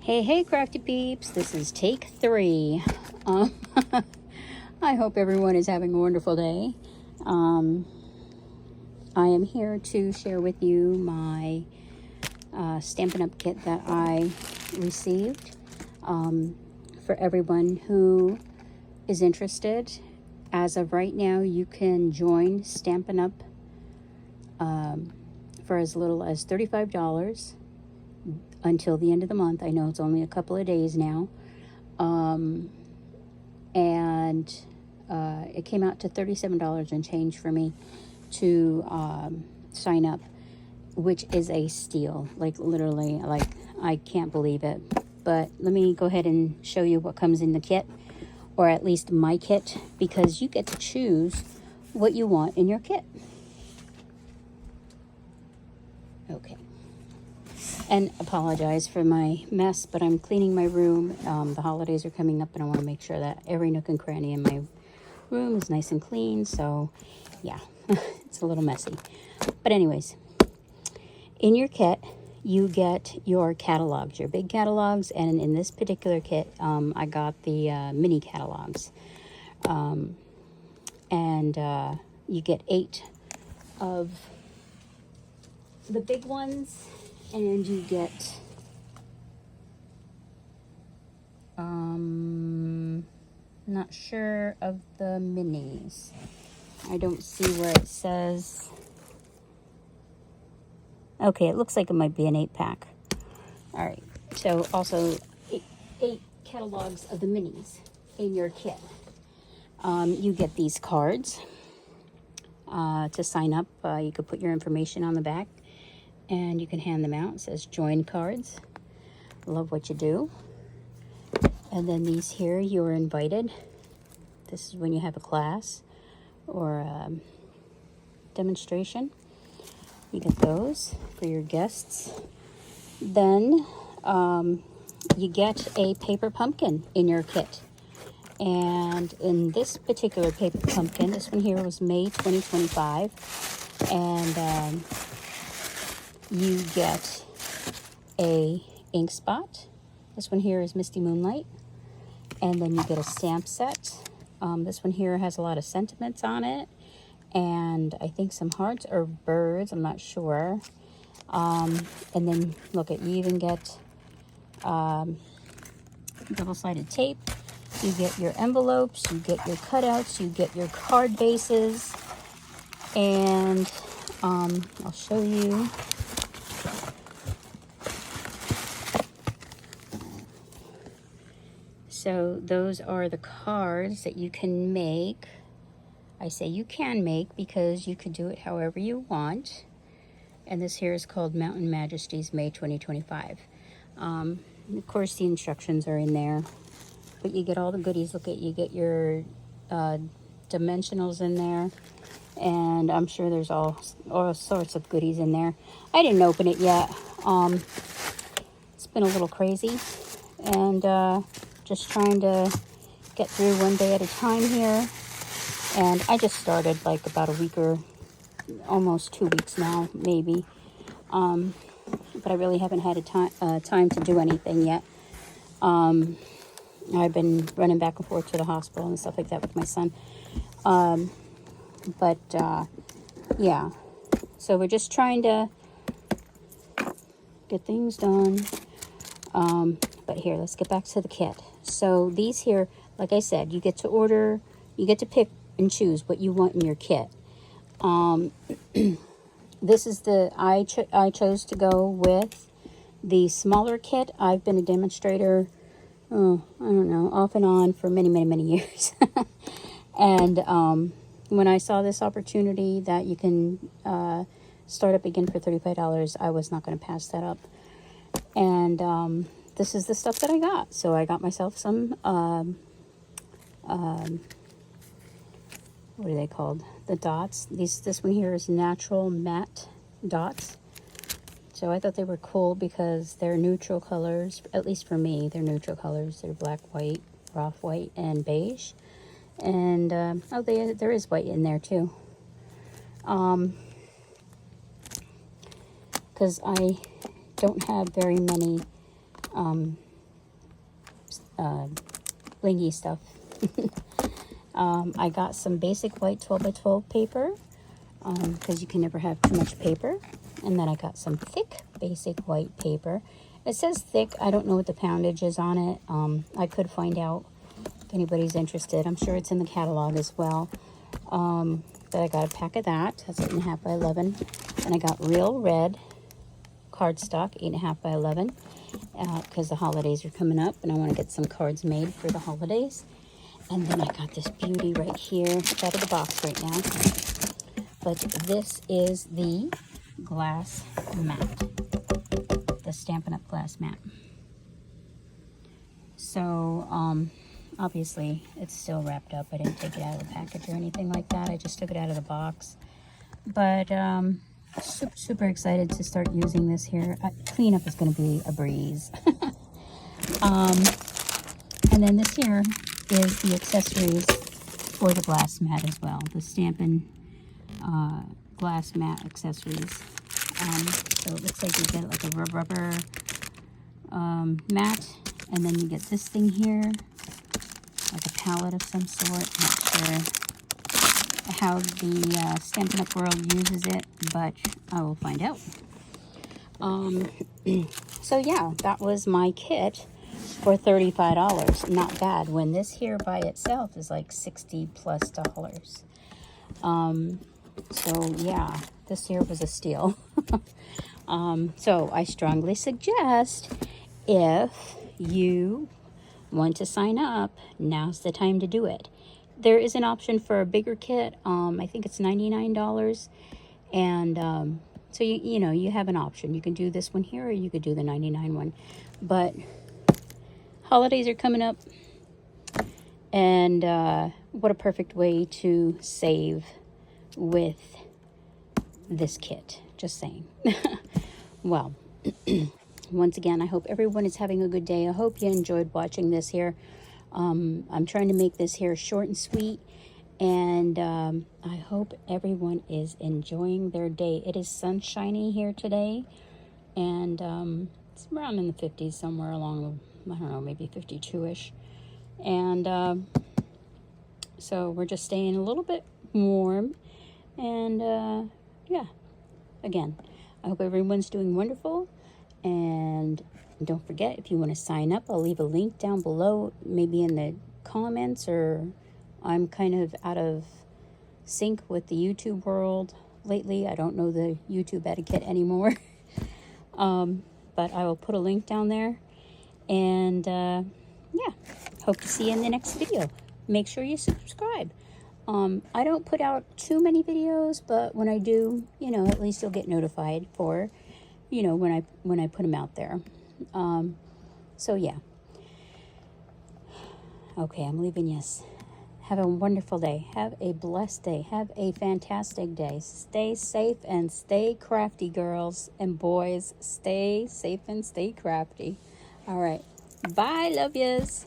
Hey, crafty peeps, this is take 3. I hope everyone is having a wonderful day. I am here to share with you my Stampin' Up! Kit that I received. For everyone who is interested, as of right now, you can join Stampin' Up! For as little as $35. Until the end of the month. I know it's only a couple of days now. It came out to $37 and change for me to sign up, which is a steal. Like, literally, like, I can't believe it. But let me go ahead and show you what comes in the kit, or at least my kit, because you get to choose what you want in your kit. Okay. And apologize for my mess, but I'm cleaning my room. The holidays are coming up, and I want to make sure that every nook and cranny in my room is nice and clean. So, yeah, it's a little messy. But anyways, in your kit, you get your catalogs, your big catalogs. And in this particular kit, I got the mini catalogs. You get 8 of the big ones. And you get, not sure of the minis. I don't see where it says. Okay, it looks like it might be an 8-pack. All right, so also 8 catalogs of the minis in your kit. You get these cards to sign up. You could put your information on the back, and you can hand them out. It says join cards. Love what you do. And then these here, you're invited. This is when you have a class or a demonstration. You get those for your guests. Then you get a paper pumpkin in your kit. And in this particular paper pumpkin, this one here was May 2025. And you get a ink spot. This one here is Misty Moonlight. And then you get a stamp set. This one here has a lot of sentiments on it. And I think some hearts or birds. I'm not sure. And then, look, you even get double-sided tape. You get your envelopes. You get your cutouts. You get your card bases. And I'll show you. So those are the cards that you can make. I say you can make because you could do it however you want. And this here is called Mountain Majesties May 2025. Of course, the instructions are in there. But you get all the goodies. Look at, you get your dimensionals in there. And I'm sure there's all sorts of goodies in there. I didn't open it yet. It's been a little crazy. And just trying to get through one day at a time here. And I just started like about a week or almost 2 weeks now, maybe. But I really haven't had time to do anything yet. I've been running back and forth to the hospital and stuff like that with my son. Yeah. So we're just trying to get things done. But here, let's get back to the kit. So these here, like I said, you get to order, you get to pick and choose what you want in your kit. This is I chose to go with the smaller kit. I've been a demonstrator, I don't know, off and on for many, many, many years. And when I saw this opportunity that you can start up again for $35, I was not going to pass that up. And this is the stuff that I got. So I got myself some, what are they called? The dots. This one here is natural matte dots. So I thought they were cool because they're neutral colors. At least for me, they're neutral colors. They're black, white, off white, and beige. And, there is white in there too. Because I don't have very many blingy stuff. I got some basic white 12 by 12 paper, because you can never have too much paper. And then I got some thick basic white paper. It says thick. I don't know what the poundage is on it. I could find out if anybody's interested. I'm sure it's in the catalog as well. But I got a pack of that. That's 8.5 by 11. And I got real red cardstock, 8.5 by 11, because the holidays are coming up and I want to get some cards made for the holidays. And then I got this beauty right here. It's out of the box right now. But this is the glass mat, the Stampin' Up! Glass mat. So, obviously, it's still wrapped up. I didn't take it out of the package or anything like that. I just took it out of the box. But, super excited to start using this here. Cleanup is going to be a breeze. And then this here is the accessories for the glass mat as well. The Stampin' glass mat accessories. So it looks like you get like a rubber mat, and then you get this thing here, like a palette of some sort. Not sure how the Stampin' Up! World uses it, but I will find out. So yeah, that was my kit for $35. Not bad, when this here by itself is like $60 plus. So yeah, this here was a steal. So I strongly suggest, if you want to sign up, now's the time to do it. There is an option for a bigger kit. I think it's $99. And so you know, you have an option. You can do this one here, or you could do the $99 one. But holidays are coming up, and what a perfect way to save with this kit. Just saying. Well, once again, I hope everyone is having a good day. I hope you enjoyed watching this here. I'm trying to make this here short and sweet, and I hope everyone is enjoying their day. It is sunshiny here today, and it's around in the 50s, somewhere along, I don't know, maybe 52-ish. And so we're just staying a little bit warm, and yeah, again, I hope everyone's doing wonderful. And don't forget, if you want to sign up, I'll leave a link down below, maybe in the comments, or I'm kind of out of sync with the YouTube world lately. I don't know the YouTube etiquette anymore. But I will put a link down there. And yeah, hope to see you in the next video. Make sure you subscribe. I don't put out too many videos, but when I do, you know, at least you'll get notified for, you know, when I put them out there. So yeah. Okay, I'm leaving. Yes. Have a wonderful day. Have a blessed day. Have a fantastic day. Stay safe and stay crafty, girls and boys. Stay safe and stay crafty. All right. Bye, love yous.